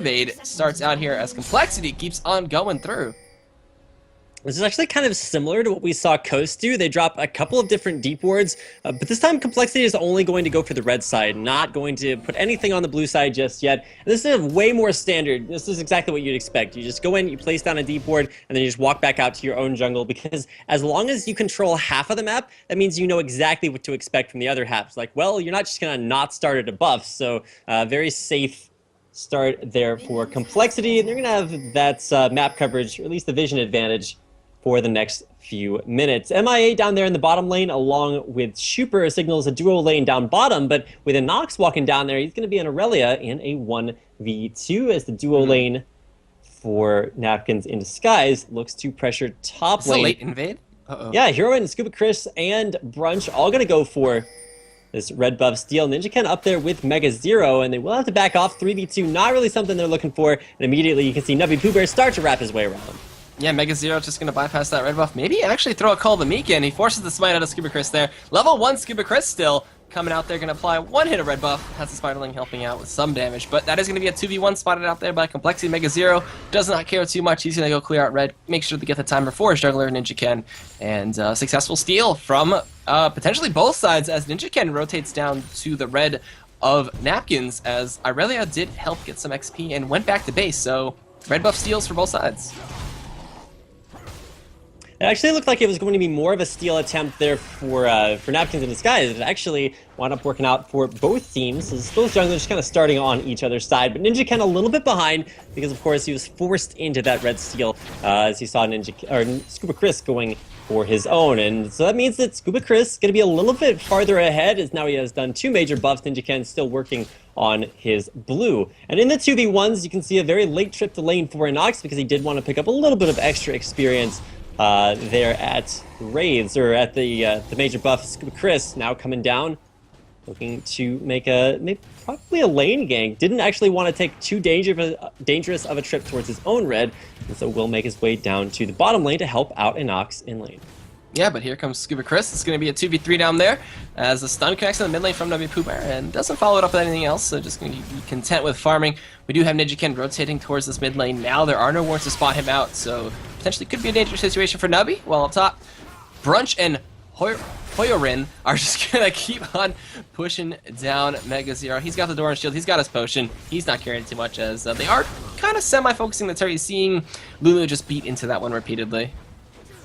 invade starts out here as CompLexity keeps on going through. This is actually kind of similar to what we saw Coast do. They drop a couple of different deep wards, but this time CompLexity is only going to go for the red side, not going to put anything on the blue side just yet. And this is way more standard. This is exactly what you'd expect. You just go in, you place down a deep ward, and then you just walk back out to your own jungle, because as long as you control half of the map, that means you know exactly what to expect from the other half. It's like, well, you're not just going to not start at a buff, so very safe start there for CompLexity. And they're going to have that map coverage, or at least the vision advantage, for the next few minutes. MeyeA down there in the bottom lane, along with Chuuper, signals a duo lane down bottom, but with InnoX walking down there, he's going to be an Irelia in a 1v2 as the duo lane for Napkins in Disguise looks to pressure top lane. A late invade? Uh-oh. Yeah, Hyolyn, ScubaChris, and Brunch all going to go for this red buff steal. NinJaken up there with MegaZero, and they will have to back off 3v2. Not really something they're looking for, and immediately you can see nubbypoohbear start to wrap his way around. Yeah, MegaZero just going to bypass that red buff. Maybe actually throw a call to MeyeA, and he forces the smite out of ScubaChris there. Level 1 ScubaChris still coming out there, going to apply one hit of red buff. Has the Spiderling helping out with some damage, but that is going to be a 2v1 spotted out there by CompLexity. MegaZero does not care too much. He's going to go clear out red, make sure to get the timer for his juggler, NinJaken, and successful steal from potentially both sides as NinJaken rotates down to the red of Napkins, as Irelia did help get some XP and went back to base, so red buff steals for both sides. It actually looked like it was going to be more of a steal attempt there for Napkins in Disguise. It actually wound up working out for both teams, as both junglers just kind of starting on each other's side. But NinJaken a little bit behind, because of course he was forced into that red steal as he saw ScubaChris going for his own. And so that means that ScubaChris is going to be a little bit farther ahead, as now he has done 2 major buffs. NinJaken still working on his blue. And in the 2v1s, you can see a very late trip to lane for InnoX, because he did want to pick up a little bit of extra experience there at Wraiths, or at the major buff. ScubaChris now coming down, looking to make probably a lane gank. Didn't actually want to take too dangerous of a trip towards his own red, and so will make his way down to the bottom lane to help out InnoX in lane. Yeah, but here comes ScubaChris. It's going to be a 2v3 down there as the stun connects in the mid lane from nubbypoohbear and doesn't follow it up with anything else, so just going to be content with farming. We do have NinJaken rotating towards this mid lane now. There are no wards to spot him out, so potentially could be a dangerous situation for Nubby. While up top, Brunch and Hyolyn are just going to keep on pushing down MegaZero. He's got the Doran shield, he's got his potion. He's not carrying too much, as they are kind of semi-focusing the turret. Seeing Lulu just beat into that one repeatedly.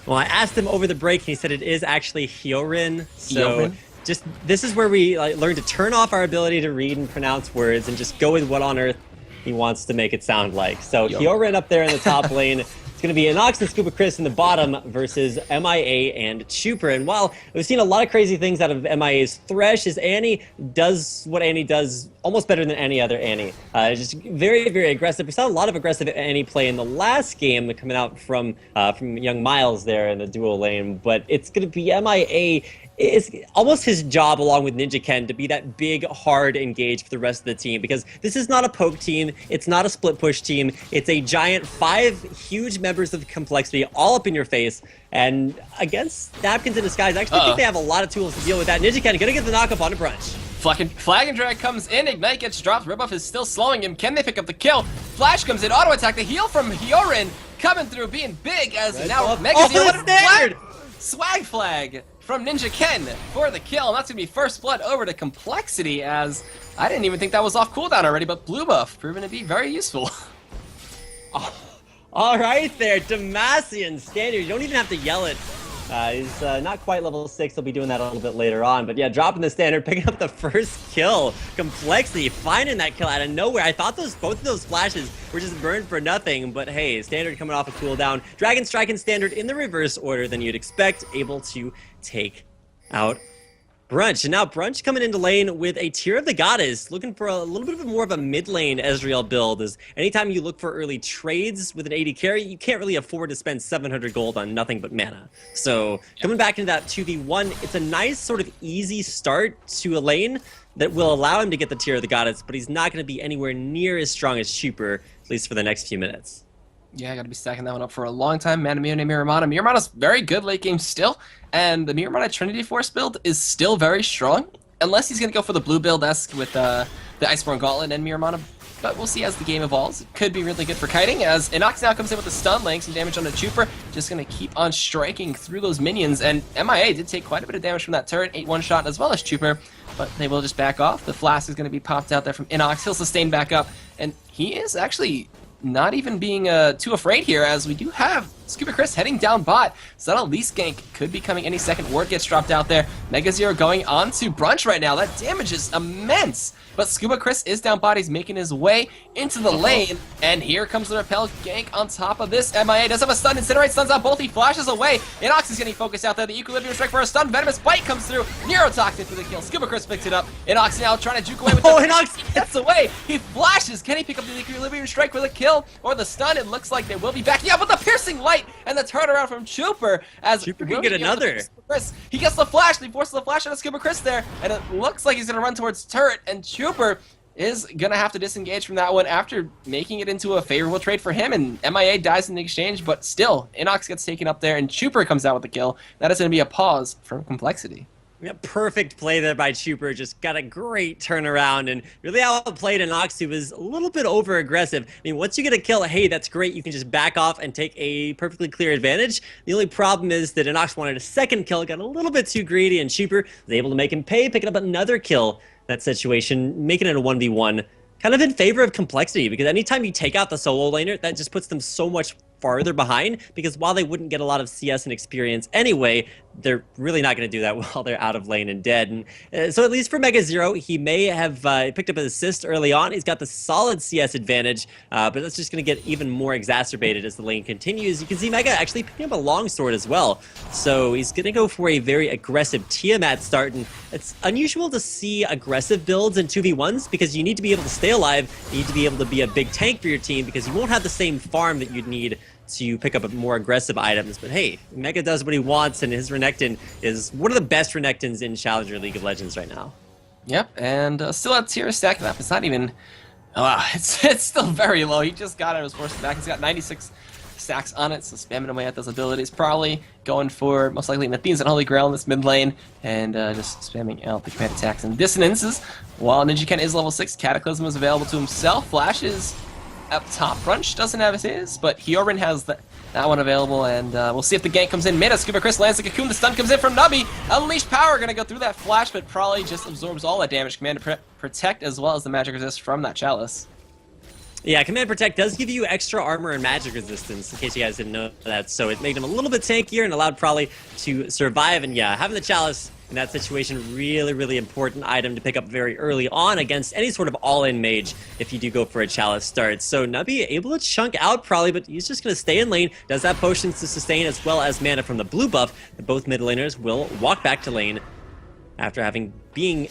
Well, I asked him over the break, and he said it is actually Hyolyn. So just this is where we learn to turn off our ability to read and pronounce words and just go with what on earth he wants to make it sound like. So Hyolyn up there in the top lane. It's going to be InnoX and ScubaChris in the bottom versus MeyeA and Chuuper. And while we've seen a lot of crazy things out of MeyeA's Thresh, his Annie does what Annie does almost better than any other Annie. Just very, very aggressive. We saw a lot of aggressive Annie play in the last game coming out from young Miles there in the duo lane. But it's going to be MeyeA. It's almost his job, along with NinJaken, to be that big, hard engage for the rest of the team, because this is not a poke team, it's not a split push team, it's a giant 5 huge members of CompLexity all up in your face, and against Napkins in Disguise, I actually think they have a lot of tools to deal with that. NinJaken gonna get the knock-up on the Brunch. Flag and Drag comes in, Ignite gets dropped, red buff is still slowing him. Can they pick up the kill? Flash comes in, auto attack, the heal from Hyolyn coming through, being big, as red now MegaZero swag flag from NinJaken for the kill, and that's going to be first blood over to CompLexity, as I didn't even think that was off cooldown already, but blue buff proving to be very useful. All right there, Demacian standard. You don't even have to yell it. He's not quite level 6. He'll be doing that a little bit later on. But yeah, dropping the standard, picking up the first kill. CompLexity finding that kill out of nowhere. I thought both of those flashes were just burned for nothing. But hey, standard coming off a cooldown. Dragon Strike and standard in the reverse order than you'd expect. Able to take out Brunch. And now Brunch coming into lane with a Tear of the Goddess, looking for a little bit of more of a mid lane Ezreal build. As anytime you look for early trades with an AD carry, you can't really afford to spend 700 gold on nothing but mana. So coming back into that 2v1, it's a nice sort of easy start to a lane that will allow him to get the Tear of the Goddess, but he's not going to be anywhere near as strong as Chuuper, at least for the next few minutes. Yeah, I got to be stacking that one up for a long time. Manamune Miramana. Miramana's very good late game still, and the Miramana Trinity Force build is still very strong, unless he's going to go for the blue build-esque with the Iceborne Gauntlet and Miramana but we'll see as the game evolves. It could be really good for kiting, as InnoX now comes in with a stun, laying some damage on the Chuuper, just going to keep on striking through those minions, and MeyeA did take quite a bit of damage from that turret, 8-1 shot as well as Chuuper, but they will just back off. The flask is going to be popped out there from InnoX, he'll sustain back up, and he is actually not even being too afraid here, as we do have ScubaChris heading down bot, so that Elise gank could be coming any second. Ward gets dropped out there. MegaZero going on to Brunch right now. That damage is immense, but ScubaChris is down bot. He's making his way into the lane, and here comes the repel gank on top of this. MeyeA does have a stun. Incinerate stuns out both. He flashes away. InnoX is getting focused out there. The Equilibrium Strike for a stun. Venomous Bite comes through. Neurotoxin for the kill. ScubaChris picked it up. InnoX now trying to juke away with the InnoX! He gets away. He flashes. Can he pick up the Equilibrium Strike for the kill or the stun? It looks like they will be backing up with the Piercing Light and the turnaround from Chuuper, as Chuuper can get another. He gets the flash, and he forces the flash on ScubaChris there, and it looks like he's going to run towards turret, and Chuuper is going to have to disengage from that one after making it into a favorable trade for him, and MeyeA dies in the exchange, but still, InnoX gets taken up there, and Chuuper comes out with the kill. That is going to be a pause from CompLexity. Yeah, perfect play there by Chuuper. Just got a great turnaround and really outplayed InnoX, who was a little bit over aggressive. I mean, once you get a kill, hey, that's great. You can just back off and take a perfectly clear advantage. The only problem is that InnoX wanted a second kill, got a little bit too greedy, and Chuuper was able to make him pay, picking up another kill. That situation, making it a 1v1, kind of in favor of CompLexity, because anytime you take out the solo laner, that just puts them so much farther behind, because while they wouldn't get a lot of CS and experience anyway, they're really not going to do that while they're out of lane and dead. And so at least for MegaZero, he may have picked up an assist early on. He's got the solid CS advantage, but that's just going to get even more exacerbated as the lane continues. You can see Mega actually picking up a longsword as well, so he's going to go for a very aggressive Tiamat start, and it's unusual to see aggressive builds in 2v1s, because you need to be able to stay alive, you need to be able to be a big tank for your team, because you won't have the same farm that you'd need to pick up more aggressive items. But hey, Mega does what he wants, and his Renekton is one of the best Renektons in Challenger League of Legends right now. Yep, and still at tier stacking up. It's not even... it's still very low. He just got it. It was forced back. He's got 96 stacks on it, so spamming away at those abilities. Probably going for, most likely, Napkins and Holy Grail in this mid lane, and just spamming out the command attacks and dissonances. While NinJaken is level 6, Cataclysm is available to himself. Flash is up top. Brunch doesn't have his, but Hyolyn has that one available, and we'll see if the gank comes in mid. ScubaChris lands the cocoon. The stun comes in from Nubby. Unleashed Power gonna go through that flash, but probably just absorbs all that damage. Command to protect as well as the magic resist from that chalice. Yeah, Command Protect does give you extra armor and magic resistance, in case you guys didn't know that, so it made him a little bit tankier and allowed probably to survive. And yeah, having the chalice in that situation, really, really important item to pick up very early on against any sort of all-in mage if you do go for a chalice start. So Nubby able to chunk out probably, but he's just going to stay in lane, does have potions to sustain as well as mana from the blue buff. Both mid laners will walk back to lane after being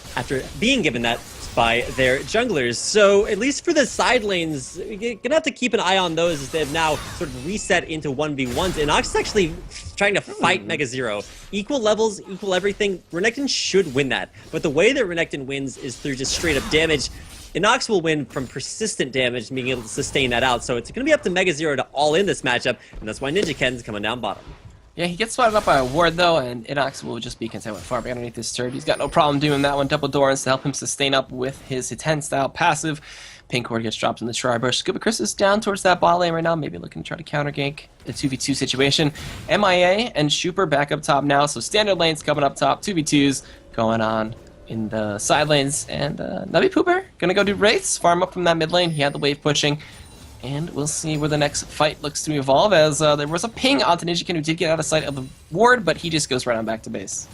given that by their junglers. So at least for the side lanes, you're gonna have to keep an eye on those as they've now sort of reset into 1v1s. And InnoX is actually trying to fight MegaZero. Equal levels, equal everything. Renekton should win that. But the way that Renekton wins is through just straight up damage. InnoX will win from persistent damage and being able to sustain that out. So it's gonna be up to MegaZero to all in this matchup, and that's why NinJaken's coming down bottom. Yeah, he gets spotted up by a ward though, and InnoX will just be content with farming underneath this turret. He's got no problem doing that one. Double Dorans to help him sustain up with his Hiten style passive. Pink ward gets dropped in the Tri-Bush. ScubaChris is down towards that bot lane right now, maybe looking to try to counter gank a 2v2 situation. MeyeA and Chuuper back up top now, so standard lanes coming up top, 2v2s going on in the side lanes, and nubbypoohbear gonna go do wraiths, farm up from that mid lane. He had the wave pushing. And we'll see where the next fight looks to evolve, as there was a ping onto NinJaken, who did get out of sight of the ward, but he just goes right on back to base.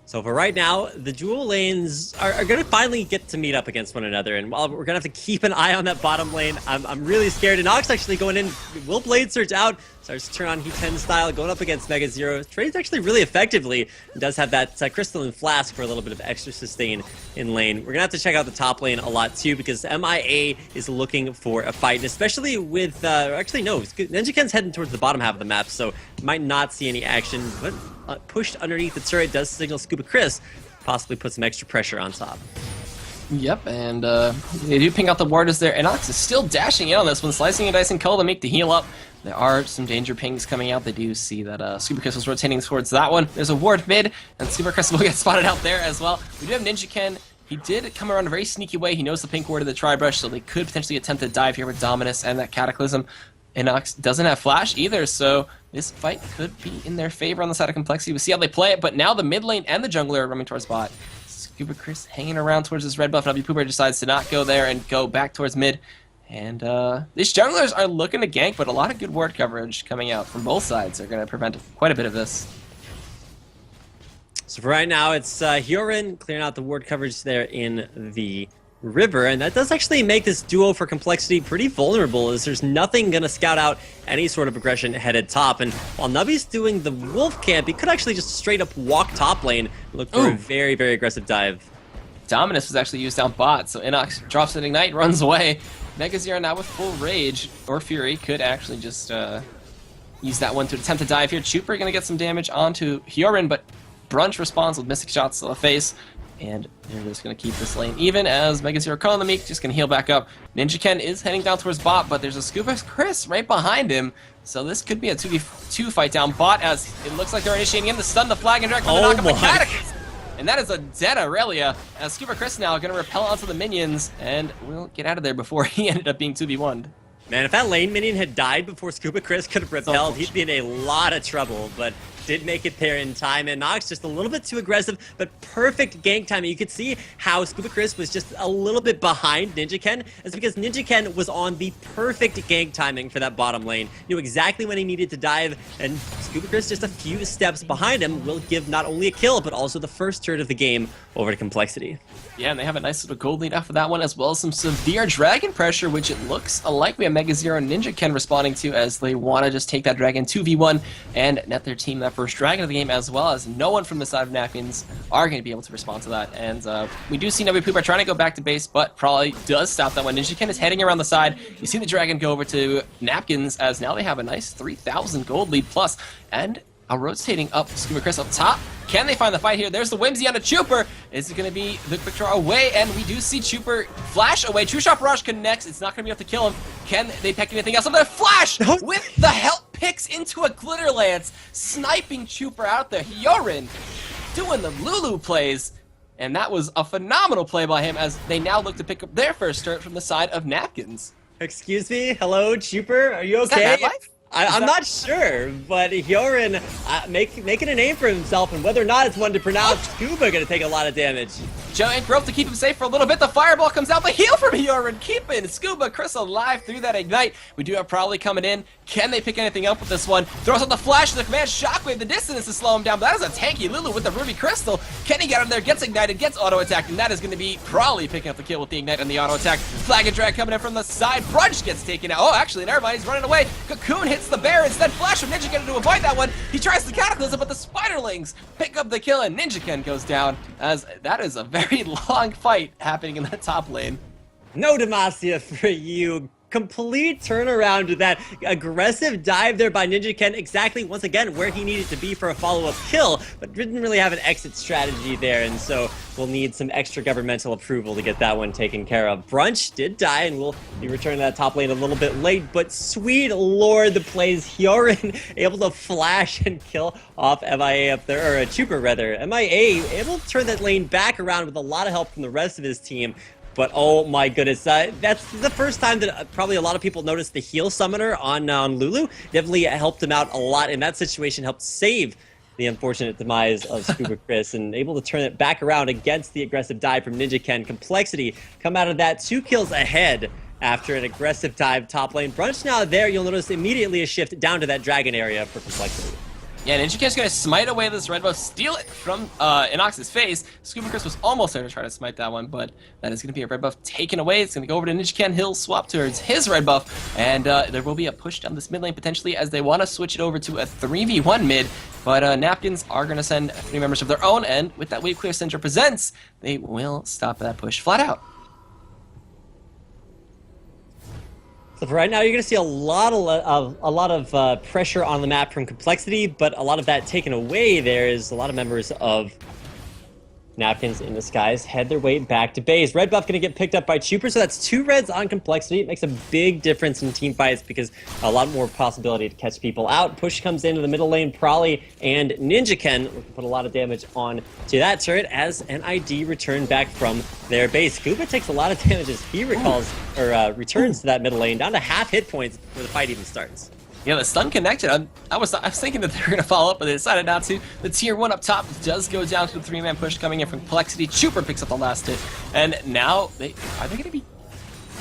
So for right now, the dual lanes are going to finally get to meet up against one another, and while we're going to have to keep an eye on that bottom lane, I'm really scared. And Nox actually going in, will Blade Surge out, starts to turn on Heat 10 style, going up against MegaZero. Trades actually really effectively, and does have that Crystalline Flask for a little bit of extra sustain in lane. We're going to have to check out the top lane a lot too, because MeyeA is looking for a fight, and especially with, actually no, NinJaken's heading towards the bottom half of the map, so might not see any action, but pushed underneath the turret does signal ScubaChris, possibly put some extra pressure on top. Yep, and they do ping out the ward as their InnoX is still dashing in on this one, slicing and dicing Cull to make the heal up. There are some danger pings coming out. They do see that ScubaChris was rotating towards that one. There's a ward mid, and ScubaChris will get spotted out there as well. We do have NinJaken He did come around a very sneaky way. He knows the pink ward of the Tri-Brush, so they could potentially attempt to dive here with Dominus and that Cataclysm. InnoX doesn't have Flash either, so this fight could be in their favor on the side of Complexity. We'll see how they play it, but now the mid lane and the jungler are running towards bot. ScubaChris hanging around towards this red buff. nubbypoohbear decides to not go there and go back towards mid. And these junglers are looking to gank, but a lot of good ward coverage coming out from both sides are going to prevent quite a bit of this. So for right now, it's Hyolyn clearing out the ward coverage there in the river, and that does actually make this duo for Complexity pretty vulnerable, as there's nothing going to scout out any sort of aggression headed top. And while Nubby's doing the wolf camp, he could actually just straight up walk top lane and look for a very, very aggressive dive. Dominus was actually used down bot, so InnoX drops an Ignite, runs away. MegaZero now with full Rage, or Fury, could actually just use that one to attempt to dive here. Chuuper going to get some damage onto Hyolyn, but Brunch responds with Mystic Shots to the face. And they're just going to keep this lane even as MegaZero calling the Meek, just going to heal back up. NinJaken is heading down towards bot, but there's a ScubaChris right behind him. So this could be a 2v2 fight down bot, as it looks like they're initiating in the stun, the flag, and direct from the knock up the Cataclysm. And that is a dead Irelia, as ScubaChris now going to repel onto the minions, and we'll get out of there before he ended up being 2v1'd. Man, if that lane minion had died before ScubaChris could have repelled, he'd be in a lot of trouble, but did make it there in time. And Nox just a little bit too aggressive, but perfect gank timing. You could see how ScubaChris was just a little bit behind NinJaken. It's because NinJaken was on the perfect gank timing for that bottom lane. Knew exactly when he needed to dive, and ScubaChris just a few steps behind him will give not only a kill, but also the first turret of the game over to Complexity. Yeah, and they have a nice little gold lead after that one, as well as some severe dragon pressure, which it looks like we have MegaZero and NinJaken responding to, as they want to just take that dragon 2v1 and net their team that first dragon of the game, as well as no one from the side of Napkins are going to be able to respond to that. And we do see nubbypoohbear trying to go back to base, but probably does stop that one. NinJaken is heading around the side. You see the dragon go over to Napkins, as now they have a nice 3,000 gold lead plus, and a rotating up ScubaChris up top. Can they find the fight here? There's the Whimsy on a Chuuper. Is it going to be the quick draw away? And we do see Chuuper flash away. True Shot Barrage connects. It's not going to be enough to kill him. Can they pick anything else? Another flash with the help picks into a Glitter Lance, sniping Chuuper out there. Hyolyn doing the Lulu plays. And that was a phenomenal play by him, as they now look to pick up their first turret from the side of Napkins. Excuse me? Hello, Chuuper? Are you okay? Is that Mad Life? I'm not sure, but Hyolyn making a name for himself, and whether or not it's one to pronounce, Scuba gonna take a lot of damage. Giant growth to keep him safe for a little bit. The fireball comes out, the heal from Hyolyn, keeping ScubaChris alive through that ignite. We do have Probably coming in. Can they pick anything up with this one? Throws out the flash, the command shockwave, the distance to slow him down. But that is a tanky Lulu with the ruby crystal. Can he get him there? Gets ignited, gets auto attacked, and that is going to be Probably picking up the kill with the ignite and the auto attack. Flag and drag coming in from the side. Brunch gets taken out. Oh, actually, never mind. He's running away. Cocoon hits the bear. Instead, flash from NinJaken to avoid that one. He tries the Cataclysm, but the Spiderlings pick up the kill, and NinJaken goes down, as that is a very long fight happening in the top lane. No Demacia for you. Complete turnaround to that aggressive dive there by NinJaken, exactly, once again, where he needed to be for a follow-up kill, but didn't really have an exit strategy there, and so we'll need some extra governmental approval to get that one taken care of. Brunch did die, and we'll be returning to that top lane a little bit late, but sweet lord, the plays. Hyolyn able to flash and kill off MeyeA up there, or Chuuper rather. MeyeA able to turn that lane back around with a lot of help from the rest of his team. But oh my goodness, that's the first time that probably a lot of people noticed the heal summoner on Lulu. Definitely helped him out a lot in that situation, helped save the unfortunate demise of ScubaChris, and able to turn it back around against the aggressive dive from NinJaken. Complexity come out of that 2 kills ahead after an aggressive dive top lane. Brunch now there, you'll notice immediately a shift down to that dragon area for Complexity. Yeah, NinJaken's going to smite away this red buff, steal it from InnoX's face. ScubaChris was almost there to try to smite that one, but that is going to be a red buff taken away. It's going to go over to NinJaken. He'll swap towards his red buff, and there will be a push down this mid lane potentially, as they want to switch it over to a 3v1 mid. But Napkins are going to send 3 members of their own, and with that wave clear Sindra presents, they will stop that push flat out. So for right now, you're going to see a lot of pressure on the map from Complexity, but a lot of that taken away. There is a lot of members of Napkins in disguise head their way back to base. Red buff going to get picked up by Chuuper, so that's 2 reds on CompLexity. It makes a big difference in team fights because a lot more possibility to catch people out. Push comes into the middle lane, Prolly and NinJaken looking to put a lot of damage on to that turret as NID return back from their base. Scuba takes a lot of damage as he returns to that middle lane, down to half hit points before the fight even starts. Yeah, the stun connected. I was thinking that they were going to follow up, but they decided not to. The tier 1 up top does go down to the 3-man push coming in from CompLexity. Chuuper picks up the last hit. And now, are they going to be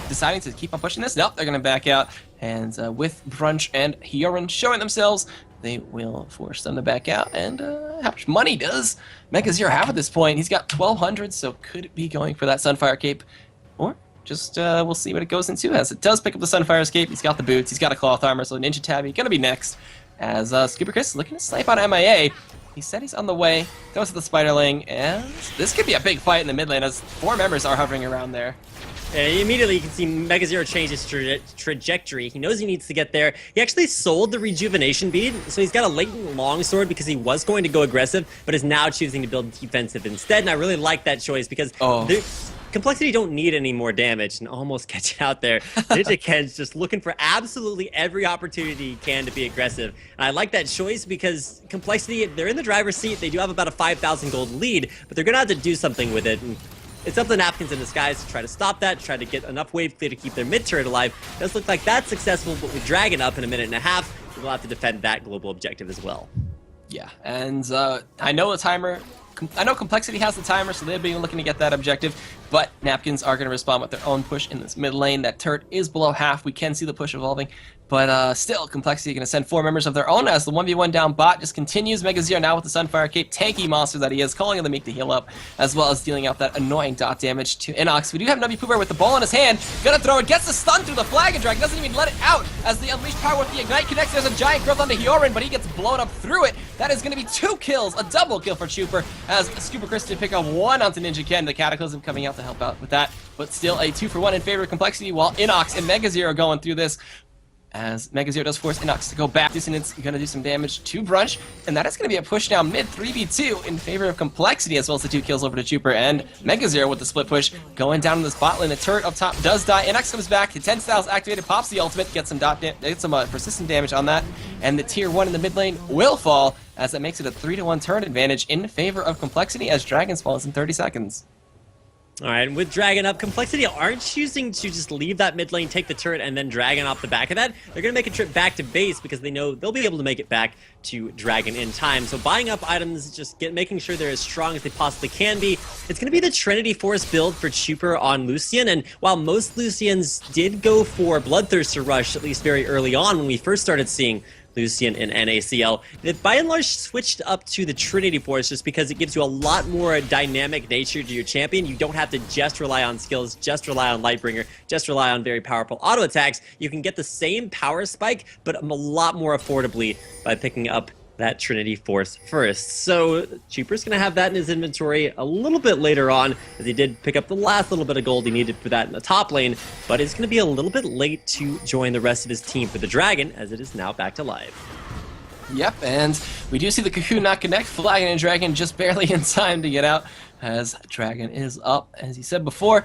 deciding to keep on pushing this? Nope, they're going to back out. And with Brunch and Hyolyn showing themselves, they will force them to back out. And how much money does MegaZero have at this point? He's got 1,200, so could be going for that Sunfire Cape. Or just we'll see what it goes into, as it does pick up the Sunfire Escape. He's got the boots, he's got a cloth armor, so Ninja Tabby gonna be next. As ScubaChris looking to snipe on MeyeA. He said he's on the way, goes to the Spiderling, and this could be a big fight in the mid lane as 4 members are hovering around there. And immediately you can see MegaZero change his trajectory. He knows he needs to get there. He actually sold the rejuvenation bead, so he's got a latent longsword because he was going to go aggressive, but is now choosing to build defensive instead. And I really like that choice because CompLexity don't need any more damage and almost catch out there. NinJaken's just looking for absolutely every opportunity he can to be aggressive. And I like that choice because CompLexity, they're in the driver's seat. They do have about a 5,000 gold lead, but they're going to have to do something with it. And it's up to Napkins in disguise to try to stop that, try to get enough wave clear to keep their mid turret alive. It does look like that's successful, but with Dragon up in a minute and a half, we'll have to defend that global objective as well. Yeah, and I know the timer. I know CompLexity has the timer, so they'll be looking to get that objective, but Napkins are going to respond with their own push in this mid lane. That turret is below half. We can see the push evolving, but still, CompLexity going to send 4 members of their own as the 1v1 down bot just continues. MegaZero now with the Sunfire Cape, tanky monster that he is, calling on the Meek to heal up, as well as dealing out that annoying dot damage to InnoX. We do have nubbypoohbear with the ball in his hand, gonna throw it, gets the stun through the flag, and Dragon doesn't even let it out as the Unleashed Power with the Ignite connects. There's a giant growth onto Hyolyn, but he gets blown up through it. That is going to be 2 kills, a double kill for Chuuper, as ScubaChris did pick up 1 onto NinJaken. The Cataclysm coming out to help out with that, but still a 2-for-1 in favor of CompLexity, while InnoX and MegaZero going through this. As MegaZero does force InnoX to go back. Dissonance going to do some damage to Brunch, and that is going to be a push down mid 3v2 in favor of CompLexity, as well as the 2 kills over to Chuuper, and MegaZero with the split push going down in the spot lane. The turret up top does die. InnoX comes back, 10 styles activated, pops the ultimate, gets some persistent damage on that, and the tier 1 in the mid lane will fall, as that makes it a 3-to-1 turn advantage in favor of CompLexity as Dragon falls in 30 seconds. All right, and with Dragon up, CompLexity aren't choosing to just leave that mid lane, take the turret, and then Dragon off the back of that. They're going to make a trip back to base because they know they'll be able to make it back to Dragon in time. So buying up items, just making sure they're as strong as they possibly can be. It's going to be the Trinity Force build for Chuuper on Lucian, and while most Lucians did go for Bloodthirster Rush, at least very early on when we first started seeing Lucian in NACL, that by and large switched up to the Trinity Force just because it gives you a lot more dynamic nature to your champion. You don't have to just rely on skills, just rely on Lightbringer, just rely on very powerful auto attacks. You can get the same power spike, but a lot more affordably by picking up that Trinity Force first. So Chuuper's going to have that in his inventory a little bit later on, as he did pick up the last little bit of gold he needed for that in the top lane, but it's going to be a little bit late to join the rest of his team for the Dragon, as it is now back to live. Yep, and we do see the Cocoon not connect, flagging and Dragon just barely in time to get out, as Dragon is up. As he said before,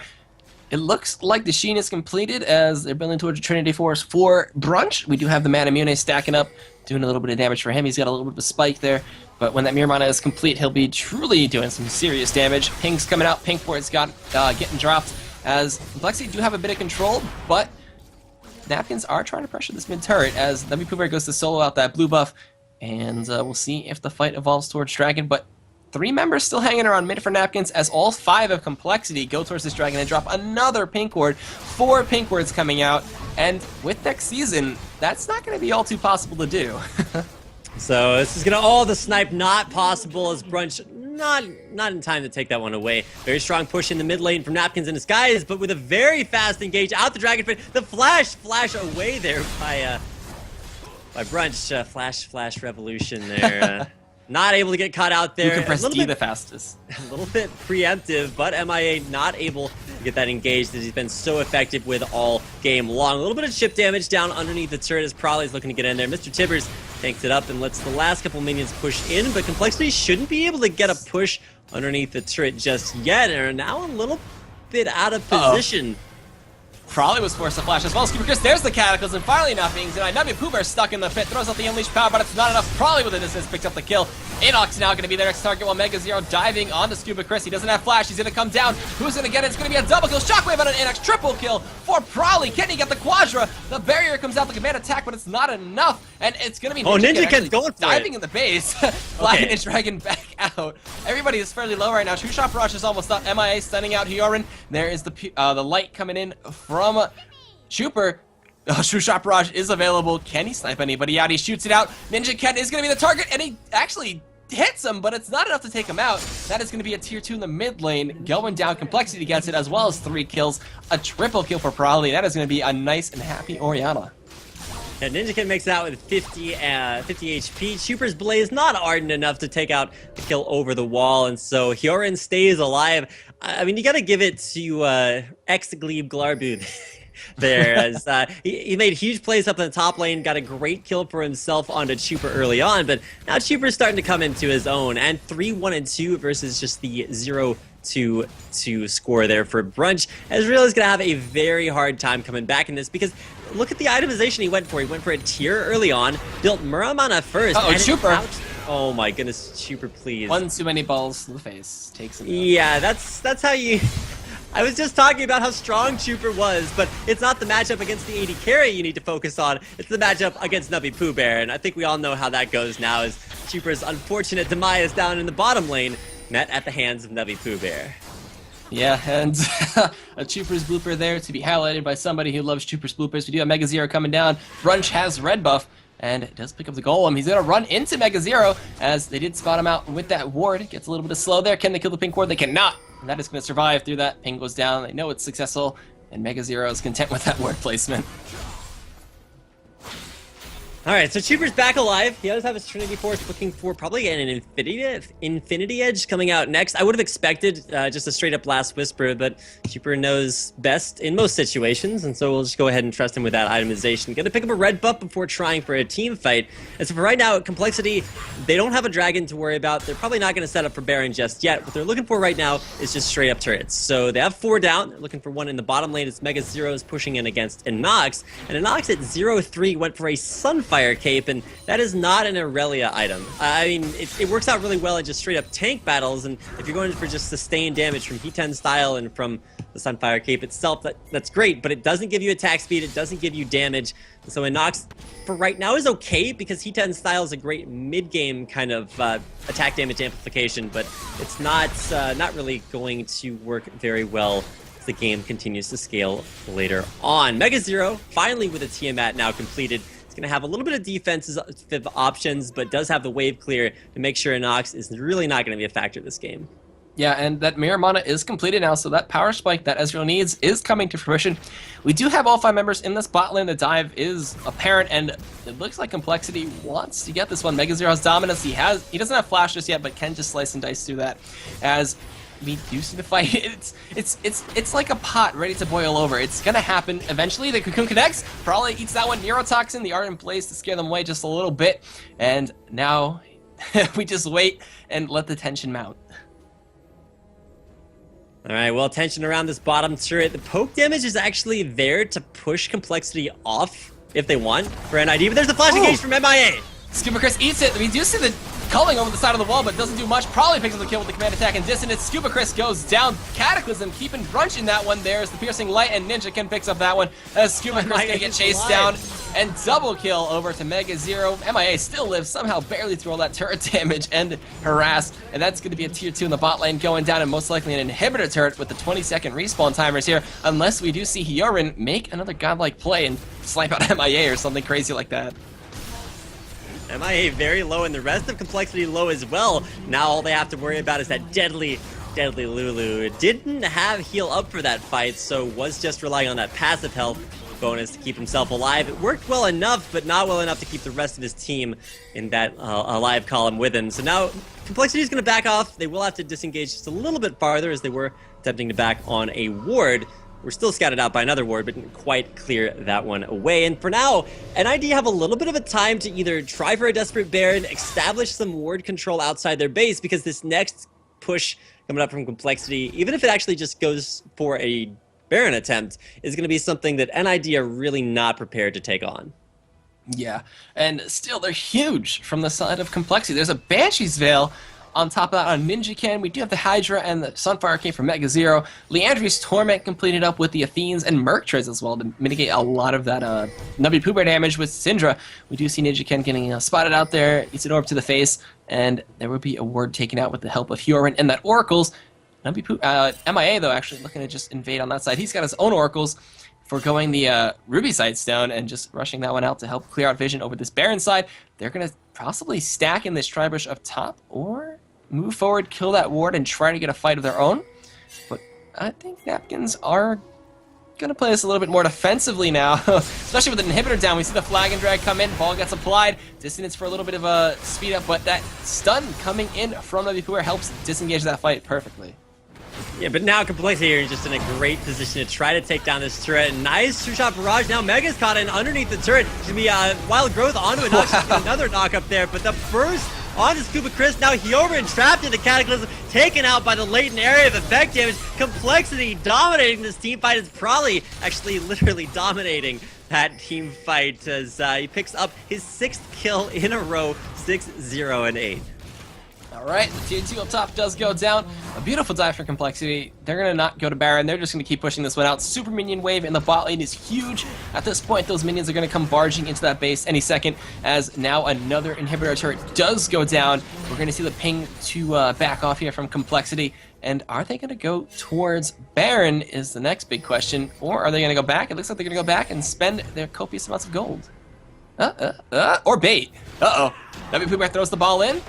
it looks like the Sheen is completed as they're building towards the Trinity Force for Brunch. We do have the Mana Mune stacking up, doing a little bit of damage for him. He's got a little bit of a spike there, but when that Mirror Mana is complete, he'll be truly doing some serious damage. Ping's coming out, Pink Ward's getting dropped, as CompLexity do have a bit of control, but Napkins are trying to pressure this mid turret as nubbypoohbear goes to solo out that blue buff, and we'll see if the fight evolves towards Dragon, but 3 members still hanging around mid for Napkins as all 5 of CompLexity go towards this Dragon and drop another Pink Ward. 4 Pink Wards coming out, and with next season, that's not going to be all too possible to do. So this is going to, the snipe not possible as Brunch not in time to take that one away. Very strong push in the mid lane from Napkins in disguise, but with a very fast engage out the Dragon Pit. The flash away there by Brunch. Flash revolution there. Not able to get caught out there. You can press D the fastest. A little bit preemptive, but MeyeA not able to get that engaged as he's been so effective with all game long. A little bit of chip damage down underneath the turret as Prolly's looking to get in there. Mr. Tibbers tanks it up and lets the last couple minions push in, but CompLexity shouldn't be able to get a push underneath the turret just yet, and are now a little bit out of position. Probably was forced to flash as well. ScubaChris, there's the Cataclysm, finally not being denied. Nubbypoohbear stuck in the pit, throws out the Unleashed Power, but it's not enough. Probably with the distance, picks up the kill. InnoX now going to be their next target while MegaZero diving onto ScubaChris. He doesn't have flash, he's going to come down. Who's going to get it? It's going to be a double kill. Shockwave on an InnoX, triple kill for Probably. Can he get the Quadra? The barrier comes out, the command attack, but it's not enough. And it's going to be NinJaken's going for diving it. in the base, flying his dragon back out. Everybody is fairly low right now. True Shot Barrage is almost up. MeyeA sending out Hyolyn. There is the light coming in from Chuuper. True Shot Barrage is available. Can he snipe anybody out? He shoots it out. NinJaken is going to be the target, and he actually hits him, but it's not enough to take him out. That is going to be a tier 2 in the mid lane. Going down, CompLexity gets it, as well as 3 kills. A triple kill for Probably. That is going to be a nice and happy Orianna. Yeah, NinJaken makes it out with 50 HP. Chuuper's Blaze not ardent enough to take out the kill over the wall, and so Hyolyn stays alive. I mean, you got to give it to Exglebe Glarbu there, as he made huge plays up in the top lane, got a great kill for himself onto Chuuper early on, but now Chuuper's starting to come into his own, and 3-1-2 versus just the 0-2 score there for Brunch. Ezreal is going to have a very hard time coming back in this, because look at the itemization he went for. He went for a tier early on, built Muramana first. Uh-oh, Chuuper. Oh my goodness, Chuuper, please. One too many balls to the face. Takes him out. Yeah, that's how you... I was just talking about how strong Chuuper was, but it's not the matchup against the AD carry you need to focus on. It's the matchup against Nubbypoohbear, and I think we all know how that goes now, as Chuuper's unfortunate demise down in the bottom lane met at the hands of Nubbypoohbear. Yeah, and a Chuuper's blooper there to be highlighted by somebody who loves Chuuper's bloopers. We do have MegaZero coming down. Brunch has red buff, and it does pick up the golem. He's going to run into MegaZero, as they did spot him out with that ward. Gets a little bit of slow there. Can they kill the pink ward? They cannot. And that is going to survive through that. Ping goes down. They know it's successful, and MegaZero is content with that ward placement. Alright, so Chuuper's back alive. He does have his Trinity Force, looking for probably an Infinity Edge coming out next. I would have expected just a straight up Last Whisper, but Chuuper knows best in most situations, and so we'll just go ahead and trust him with that itemization. Gonna pick up a red buff before trying for a team fight. And so for right now, CompLexity, they don't have a dragon to worry about. They're probably not going to set up for Baron just yet. What they're looking for right now is just straight up turrets. So they have 4 down. They're looking for one in the bottom lane. It's MegaZero is pushing in against InnoX, and InnoX at 0-3 went for a Sunfire Cape, and that is not an Irelia item. I mean, it works out really well in just straight up tank battles, and if you're going for just sustained damage from P10 style and from the Sunfire Cape itself, that's great, but it doesn't give you attack speed, it doesn't give you damage. So InnoX, for right now, is okay, because P10 style is a great mid-game kind of attack damage amplification, but it's not really going to work very well as the game continues to scale later on. MegaZero, finally with a Tiamat now completed, it's going to have a little bit of defensive options, but does have the wave clear to make sure InnoX is really not going to be a factor this game. Yeah, and that Mirror Mana is completed now, so that power spike that Ezreal needs is coming to fruition. We do have all 5 members in this bot lane. The dive is apparent, and it looks like CompLexity wants to get this one. MegaZero has dominance. He doesn't have flash just yet, but can just slice and dice through that. As we do see the fight, it's like a pot ready to boil over. It's gonna happen eventually. The Cocoon connects, probably eats that one. Neurotoxin, the Ardent Blaze to scare them away just a little bit, and now we just wait and let the tension mount. Alright, well, tension around this bottom turret. The poke damage is actually there to push CompLexity off if they want for an ID, but there's the flash engage from MeyeA. ScubaChris eats it. We do see the culling over the side of the wall, but doesn't do much. Probably picks up the kill with the command attack and dissonance. ScubaChris goes down. Cataclysm keeping Brunch in that one. There's the piercing light, and NinJaken picks up that one as ScubaChris gonna get chased down. And double kill over to MegaZero. MeyeA still lives, somehow barely through all that turret damage and harassed. And that's going to be a tier 2 in the bot lane going down, and most likely an inhibitor turret with the 20-second respawn timers here, unless we do see Hyolyn make another godlike play and snipe out MeyeA or something crazy like that. MeyeA very low, and the rest of CompLexity low as well. Now all they have to worry about is that deadly Lulu. Didn't have heal up for that fight, so was just relying on that passive health bonus to keep himself alive. It worked well enough, but not well enough to keep the rest of his team in that alive column with him. So now CompLexity is going to back off. They will have to disengage just a little bit farther, as they were attempting to back on a ward. We're still scouted out by another ward, but didn't quite clear that one away. And for now, NID have a little bit of a time to either try for a desperate Baron, establish some ward control outside their base, because this next push coming up from CompLexity, even if it actually just goes for a Baron attempt, is going to be something that NID are really not prepared to take on. Yeah, and still they're huge from the side of CompLexity. There's a Banshee's Veil on top of that on NinJaken. We do have the Hydra and the Sunfire came from MegaZero. Liandry's Torment completed up with the Athenes and Merctris as well to mitigate a lot of that nubbypoohbear damage with Sindra. We do see NinJaken getting spotted out there, EGADorFeed to the face, and there will be a ward taken out with the help of Hyolyn and that Oracles. MeyeA, though, actually looking to just invade on that side. He's got his own Oracles, forgoing the Ruby Sightstone and just rushing that one out to help clear out vision over this Baron side. They're going to possibly stack in this Tribush up top or move forward, kill that ward, and try to get a fight of their own. But I think Napkins are going to play this a little bit more defensively now, especially with the inhibitor down. We see the flag and drag come in, ball gets applied, dissonance for a little bit of a speed up, but that stun coming in from nubbypoohbear helps disengage that fight perfectly. Yeah, but now CompLexity are just in a great position to try to take down this turret. Nice two-shot barrage. Now Mega's caught in underneath the turret. It's going to be a wild growth onto an another knock up there, but the burst onto ScubaChris. Now Hyolyn trapped in the Cataclysm, taken out by the latent area of effect damage. CompLexity dominating this team fight. Is probably actually literally dominating that team fight as he picks up his 6th kill in a row, 6-0 and 8. Alright, the tier 2 up top does go down. A beautiful dive for CompLexity. They're going to not go to Baron. They're just going to keep pushing this one out. Super minion wave in the bot lane is huge. At this point, those minions are going to come barging into that base any second, as now another inhibitor turret does go down. We're going to see the ping to back off here from CompLexity. And are they going to go towards Baron is the next big question. Or are they going to go back? It looks like they're going to go back and spend their copious amounts of gold. Or bait. Uh-oh. nubbypoohbear throws the ball in.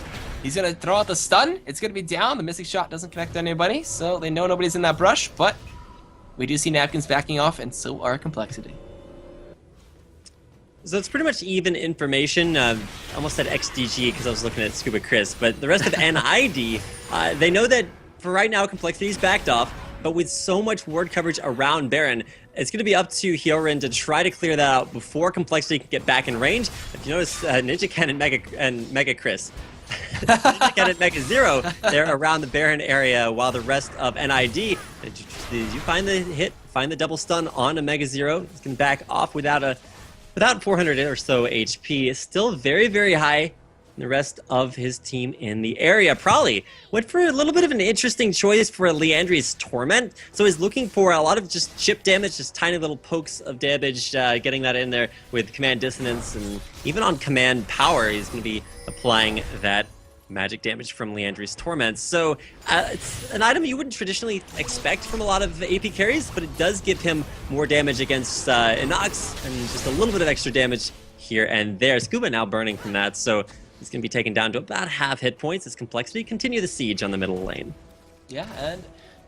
He's going to throw out the stun. It's going to be down. The missing shot doesn't connect to anybody, so they know nobody's in that brush, but we do see Napkins backing off, and so are CompLexity. So it's pretty much even information. Almost said XDG because I was looking at ScubaChris, but the rest of NID, they know that for right now, CompLexity's backed off, but with so much ward coverage around Baron, it's going to be up to Hyolyn to try to clear that out before CompLexity can get back in range. If you notice, NinJaken and MegaChris, NinJaken and MegaZero, they're around the Baron area, while the rest of NID, did you find the hit, find the double stun on a MegaZero? He's going to back off without 400 or so HP. It's still very, very high. The rest of his team in the area probably went for a little bit of an interesting choice for Liandry's Torment. So he's looking for a lot of just chip damage, just tiny little pokes of damage, getting that in there with Command Dissonance, and even on Command Power, he's going to be applying that magic damage from Liandry's Torment. So it's an item you wouldn't traditionally expect from a lot of AP carries, but it does give him more damage against InnoX and just a little bit of extra damage here and there. Scuba now burning from that, so he's going to be taken down to about half hit points as CompLexity continue the siege on the middle lane. Yeah, and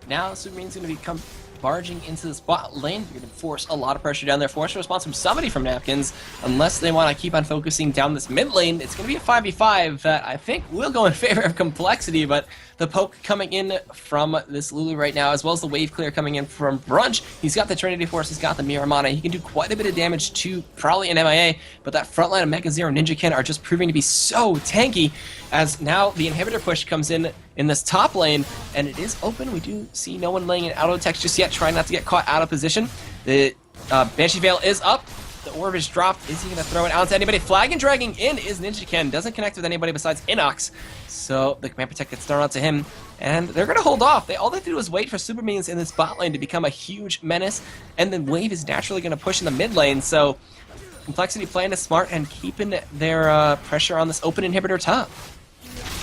now Superman's going to become barging into this bot lane. You're going to force a lot of pressure down there. Force a response from somebody from Napkins. Unless they want to keep on focusing down this mid lane, it's going to be a 5v5 that I think will go in favor of CompLexity, but the poke coming in from this Lulu right now, as well as the wave clear coming in from Brunch. He's got the Trinity Force, he's got the Mirror Mana. He can do quite a bit of damage to probably an MeyeA, but that front line of MegaZero and NinJaken are just proving to be so tanky, as now the inhibitor push comes in this top lane, and it is open. We do see no one laying an auto text just yet, trying not to get caught out of position. The Banshee Veil is up. The orb is dropped. Is he going to throw it out to anybody? Flag and dragging in is NinJaken. Doesn't connect with anybody besides InnoX. So the Command Protect gets thrown out to him. And they're going to hold off. All they have to do is wait for Super Minions in this bot lane to become a huge menace. And then Wave is naturally going to push in the mid lane. So CompLexity playing it smart and keeping their pressure on this open inhibitor top.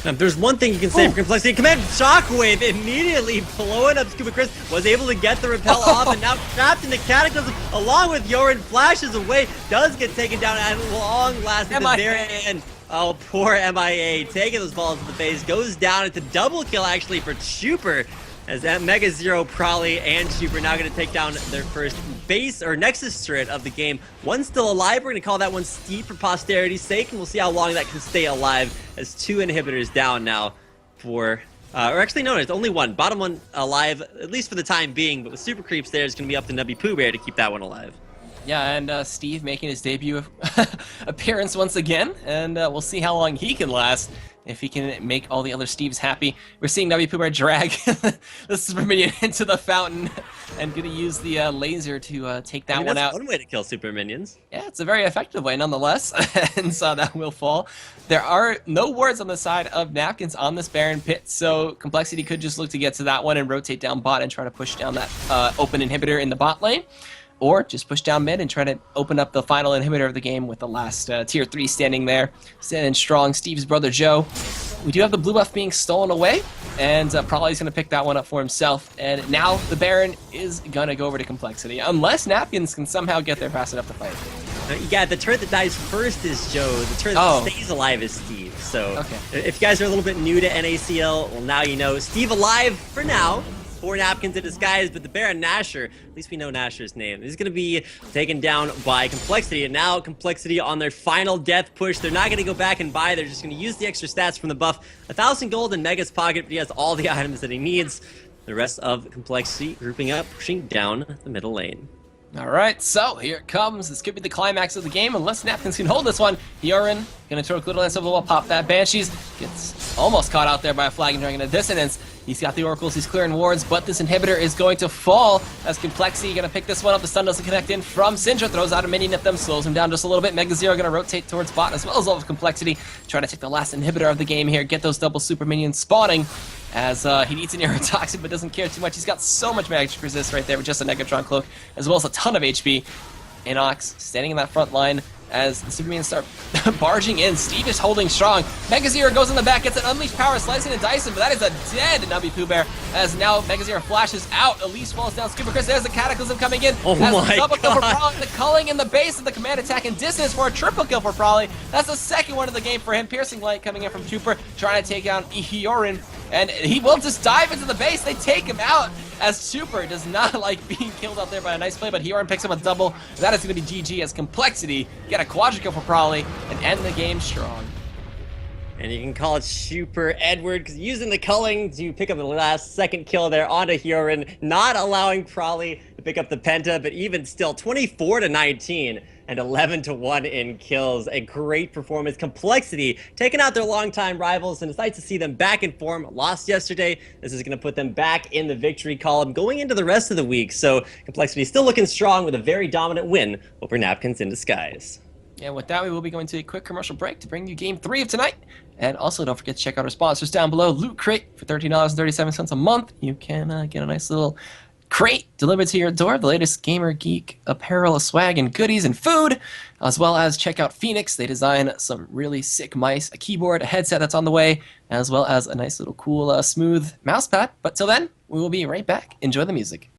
Now, there's one thing you can say for CompLexity. Command Shockwave immediately blowing up ScubaChris, was able to get the repel off, and now trapped in the Cataclysm along with Hyolyn, flashes away, does get taken down at long last at the very end. Oh, poor MeyeA, taking those balls to the base, goes down. It's a double kill actually for Chuuper, as that MegaZero, Probably, and Chuuper now going to take down their first base or Nexus turret of the game. One still alive. We're going to call that one Steep for posterity's sake, and we'll see how long that can stay alive, as 2 inhibitors down now for, or actually no, it's only one. Bottom one alive, at least for the time being, but with Super Creeps there, it's going to be up to nubbypoohbear to keep that one alive. Yeah, and Steve making his debut appearance once again, and we'll see how long he can last. If he can make all the other Steves happy. We're seeing nubbypoohbear drag the super minion into the fountain and gonna use the laser to take that one out. That's one way to kill super minions. Yeah, it's a very effective way nonetheless, and so that will fall. There are no wards on the side of Napkins on this Baron pit, so CompLexity could just look to get to that one and rotate down bot and try to push down that open inhibitor in the bot lane. Or just push down mid and try to open up the final inhibitor of the game with the last tier 3 standing there. Standing strong, Steve's brother Joe. We do have the blue buff being stolen away, and probably he's going to pick that one up for himself. And now the Baron is going to go over to CompLexity, unless Napkins can somehow get there fast enough to fight. Yeah, the turret that dies first is Joe. The turret that stays alive is Steve. So if you guys are a little bit new to NACL, well, now you know. Steve alive for now. 4 Napkins in disguise, but the Baron Nashor, at least we know Nashor's name, is going to be taken down by CompLexity, and now CompLexity on their final death push. They're not going to go back and buy, they're just going to use the extra stats from the buff. 1,000 gold in Mega's pocket, but he has all the items that he needs. The rest of CompLexity grouping up, pushing down the middle lane. Alright, so here it comes. This could be the climax of the game, unless Napkins can hold this one. Hyolyn gonna throw a Glitter Lance over the wall, pop that Banshees. Gets almost caught out there by a Flagging Dragon of Dissonance. He's got the Oracles, he's clearing wards, but this inhibitor is going to fall as CompLexity gonna pick this one up. The stun doesn't connect in from Sindra, throws out a minion at them, slows him down just a little bit. MegaZero gonna rotate towards bot as well as all of CompLexity, trying to take the last inhibitor of the game here, get those double super minions spawning. As he needs an Neurotoxin but doesn't care too much. He's got so much magic resist right there with just a Negatron Cloak, as well as a ton of HP. InnoX standing in that front line as the Superminions start barging in. Steve is holding strong. MegaZero goes in the back, gets an Unleashed Power, slicing into Tyson, but that is a dead nubbypoohbear. As now MegaZero flashes out. Elise falls down. ScubaChris, there's the Cataclysm coming in. Oh my double kill for God. Prolly, the culling in the base of the command attack and distance for a triple kill for Prolly. That's the second one of the game for him. Piercing Light coming in from Chuuper, trying to take down Hyolyn. And he will just dive into the base. They take him out as Chuuper does not like being killed out there by a nice play, but Hyolyn picks up a double. That is going to be GG as CompLexity get a quadra kill for Prolly and end the game strong. And you can call it Chuuper Edward, because using the culling to pick up the last second kill there onto Hyolyn, not allowing Prolly to pick up the penta, but even still 24-19 and 11-1 in kills. A great performance. CompLexity taking out their longtime rivals, and it's nice to see them back in form. Lost yesterday. This is going to put them back in the victory column going into the rest of the week. So CompLexity still looking strong with a very dominant win over Napkins in disguise. And with that, we will be going to a quick commercial break to bring you game 3 of tonight. And also, don't forget to check out our sponsors down below. Loot Crate for $13.37 a month. You can get a nice little crate delivered to your door. The latest Gamer Geek apparel, swag, and goodies and food. As well as check out Phoenix. They design some really sick mice, a keyboard, a headset that's on the way, as well as a nice little cool, smooth mouse pad. But till then, we will be right back. Enjoy the music.